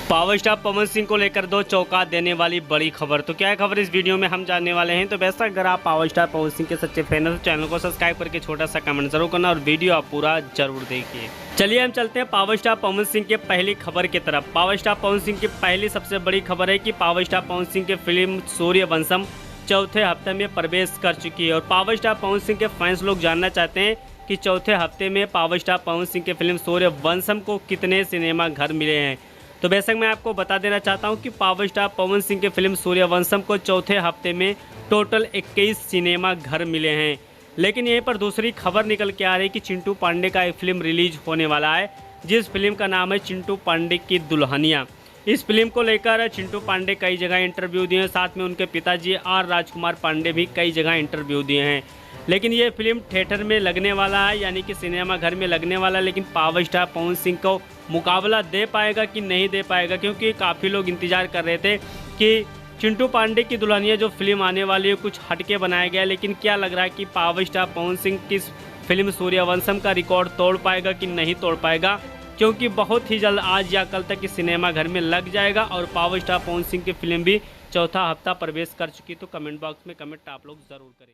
Power star Pawan Singh को लेकर दो चौंका देने वाली बड़ी खबर। तो क्या है खबर, इस वीडियो में हम जानने वाले हैं। तो वैसा अगर आप पावर स्टार पवन सिंह के सच्चे फैन हैं तो चैनल को सब्सक्राइब करके छोटा सा कमेंट जरूर करना और वीडियो आप पूरा जरूर देखिए। चलिए हम चलते हैं पावर स्टार पवन सिंह के पहली खबर की तरफ। पावर स्टार पवन सिंह की पहली सबसे बड़ी खबर है कि पावर स्टार पवन सिंह की फिल्म सूर्यवंशम चौथे हफ्ते में प्रवेश कर चुकी है। और पावर स्टार पवन सिंह के फैंस लोग जानना चाहते हैं कि चौथे हफ्ते में पावर स्टार पवन सिंह के फिल्म सूर्यवंशम को कितने सिनेमा घर मिले हैं। तो बेशक मैं आपको बता देना चाहता हूं कि पावर स्टार पवन सिंह के फिल्म सूर्यवंशम को चौथे हफ्ते में टोटल 21 सिनेमा घर मिले हैं। लेकिन यहीं पर दूसरी खबर निकल के आ रही है कि चिंटू पांडे का एक फिल्म रिलीज होने वाला है, जिस फिल्म का नाम है चिंटू पांडे की दुल्हनिया। इस फिल्म को लेकर चिंटू पांडे कई जगह इंटरव्यू दिए हैं, साथ में उनके पिताजी आर राजकुमार पांडे भी कई जगह इंटरव्यू दिए हैं। लेकिन ये फिल्म थिएटर में लगने वाला है, यानी कि सिनेमा घर में लगने वाला है। लेकिन पावर स्टार पवन सिंह को मुकाबला दे पाएगा कि नहीं दे पाएगा, क्योंकि काफ़ी लोग इंतजार कर रहे थे कि चिंटू पांडे की दुल्हनिया जो फिल्म आने वाली है कुछ हटके बनाया गया। लेकिन क्या लग रहा है कि पावर स्टार पवन सिंह की फिल्म सूर्यवंशम का रिकॉर्ड तोड़ पाएगा कि नहीं तोड़ पाएगा, क्योंकि बहुत ही जल्द आज या कल तक इस सिनेमा घर में लग जाएगा। और पावर स्टार पवन सिंह की फिल्म भी चौथा हफ्ता प्रवेश कर चुकी। तो कमेंट बॉक्स में कमेंट आप लोग ज़रूर करें।